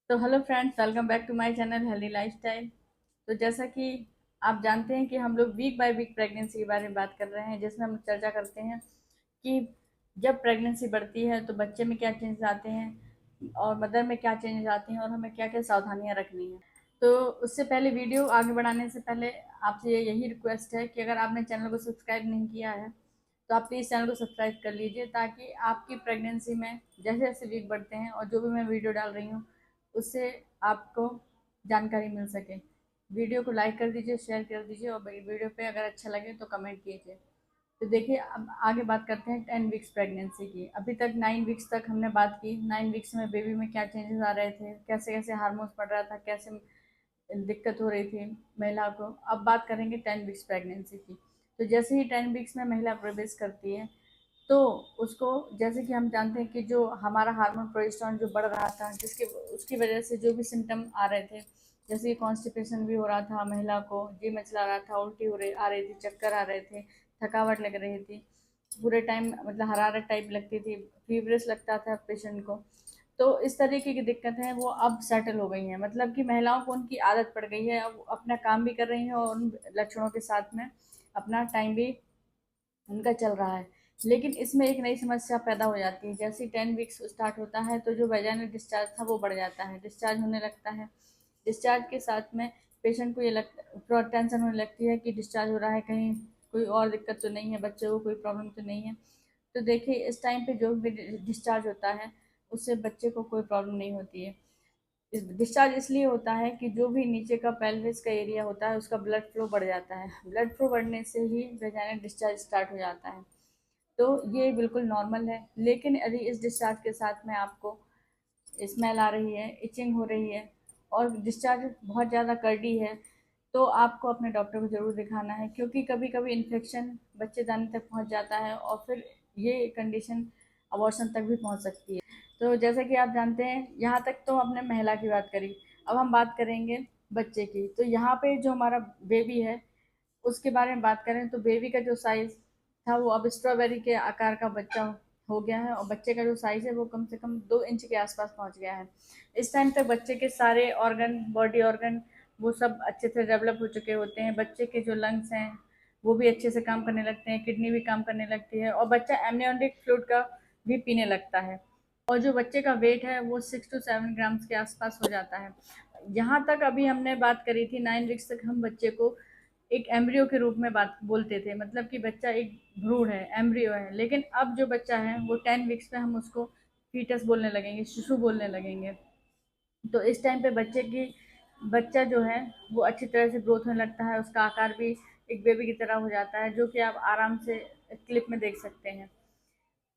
तो hello friends, welcome back to my channel healthy lifestyle. तो जैसा कि आप जानते हैं कि हम लोग वीक बाय वीक प्रेगनेंसी के बारे में बात कर रहे हैं, जिसमें हम चर्चा करते हैं कि जब प्रेगनेंसी बढ़ती है तो बच्चे में क्या चेंजेस आते हैं और मदर में क्या चेंजेस आते हैं और हमें क्या क्या सावधानियां रखनी है। तो उससे पहले, वीडियो आगे बढ़ाने से पहले आपसे यही रिक्वेस्ट है कि अगर आपने चैनल को सब्सक्राइब नहीं किया है तो आप प्लीज़ चैनल को सब्सक्राइब कर लीजिए, ताकि आपकी प्रेगनेंसी में जैसे जैसे वीक बढ़ते हैं और जो भी मैं वीडियो डाल रही हूँ उससे आपको जानकारी मिल सके। वीडियो को लाइक कर दीजिए, शेयर कर दीजिए और वीडियो पे अगर अच्छा लगे तो कमेंट कीजिए। तो देखिए, अब आगे बात करते हैं 10 वीक्स प्रेगनेंसी की। अभी तक 9 वीक्स तक हमने बात की। 9 वीक्स में बेबी में क्या चेंजेस आ रहे थे, कैसे कैसे हार्मोन्स बढ़ रहा था, कैसे दिक्कत हो रही थी महिला को। अब बात करेंगे 10 वीक्स प्रेगनेंसी की। तो जैसे ही 10 वीक्स में महिला प्रवेश करती है तो उसको, जैसे कि हम जानते हैं कि जो हमारा हार्मोन प्रोजेस्टेरोन जो बढ़ रहा था, जिसके उसकी वजह से जो भी सिम्टम आ रहे थे, जैसे कि कॉन्स्टिपेशन भी हो रहा था महिला को, जी मचला रहा था, उल्टी आ रही थी, चक्कर आ रहे थे, थकावट लग रही थी, पूरे टाइम मतलब हरारत टाइप लगती थी, फीवरिश लगता था पेशेंट को। तो इस तरीके की दिक्कतें हैं वो अब सेटल हो गई हैं, मतलब कि महिलाओं को उनकी आदत पड़ गई है, अब अपना काम भी कर रही हैं और उन लक्षणों के साथ में अपना टाइम भी उनका चल रहा है। लेकिन इसमें एक नई समस्या पैदा हो जाती है। जैसे 10 वीक्स स्टार्ट होता है तो जो वैजाइनल डिस्चार्ज था वो बढ़ जाता है, डिस्चार्ज होने लगता है। डिस्चार्ज के साथ में पेशेंट को ये थोड़ा टेंशन होने लगती है कि डिस्चार्ज हो रहा है, कहीं कोई और दिक्कत तो नहीं है, बच्चे को कोई प्रॉब्लम तो नहीं है। तो देखिए, इस टाइम पे जो भी डिस्चार्ज होता है उससे बच्चे को कोई प्रॉब्लम नहीं होती है। डिस्चार्ज इसलिए होता है कि जो भी नीचे का पेल्विस का एरिया होता है उसका ब्लड फ्लो बढ़ जाता है। ब्लड फ्लो बढ़ने से ही वेजाइनल डिस्चार्ज स्टार्ट हो जाता है। तो ये बिल्कुल नॉर्मल है। लेकिन यदि इस डिस्चार्ज के साथ में आपको स्मेल आ रही है, इचिंग हो रही है और डिस्चार्ज बहुत ज़्यादा कर्डी है, तो आपको अपने डॉक्टर को ज़रूर दिखाना है, क्योंकि कभी कभी इन्फेक्शन बच्चेदानी तक पहुंच जाता है और फिर ये कंडीशन अबॉर्शन तक भी पहुंच सकती है। तो जैसा कि आप जानते हैं, यहाँ तक तो हमने महिला की बात करी। अब हम बात करेंगे बच्चे की। तो यहाँ पे जो हमारा बेबी है उसके बारे में बात करें तो बेबी का जो साइज़ था वो अब स्ट्रॉबेरी के आकार का बच्चा हो गया है, और बच्चे का जो साइज़ है वो कम से कम 2 इंच के आसपास पहुंच गया है। इस टाइम तक बच्चे के सारे ऑर्गन, बॉडी ऑर्गन, वो सब अच्छे से डेवलप हो चुके होते हैं। बच्चे के जो लंग्स हैं वो भी अच्छे से काम करने लगते हैं, किडनी भी काम करने लगती है और बच्चा एमनियोटिक फ्लूइड का भी पीने लगता है। और जो बच्चे का वेट है वो 6 to 7 ग्राम्स के आसपास हो जाता है। यहाँ तक अभी हमने बात करी थी, 9 वीक्स तक हम बच्चे को एक एम्ब्रियो के रूप में बात बोलते थे, मतलब कि बच्चा एक भ्रूण है, एम्ब्रियो है। लेकिन अब जो बच्चा है वो 10 वीक्स पे हम उसको फीटस बोलने लगेंगे, शिशु बोलने लगेंगे। तो इस टाइम पे बच्चा जो है वो अच्छी तरह से ग्रोथ होने लगता है, उसका आकार भी एक बेबी की तरह हो जाता है, जो कि आप आराम से क्लिप में देख सकते हैं।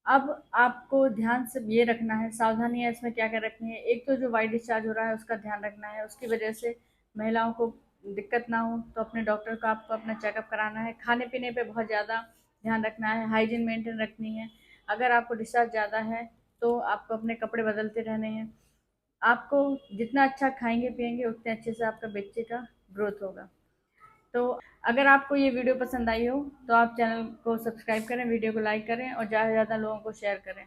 अब आपको ध्यान से ये रखना है, सावधानियाँ इसमें क्या क्या रखनी है। एक तो जो वाइट डिस्चार्ज हो रहा है उसका ध्यान रखना है, उसकी वजह से महिलाओं को दिक्कत ना हो, तो अपने डॉक्टर को आपको अपना चेकअप कराना है। खाने पीने पे बहुत ज़्यादा ध्यान रखना है, हाइजीन मेंटेन रखनी है। अगर आपको डिस्चार्ज ज़्यादा है तो आपको अपने कपड़े बदलते रहने हैं। आपको जितना अच्छा खाएंगे पिएंगे उतने अच्छे से आपका बच्चे का ग्रोथ होगा। तो अगर आपको ये वीडियो पसंद आई हो तो आप चैनल को सब्सक्राइब करें, वीडियो को लाइक करें और ज़्यादा से ज़्यादा लोगों को शेयर करें।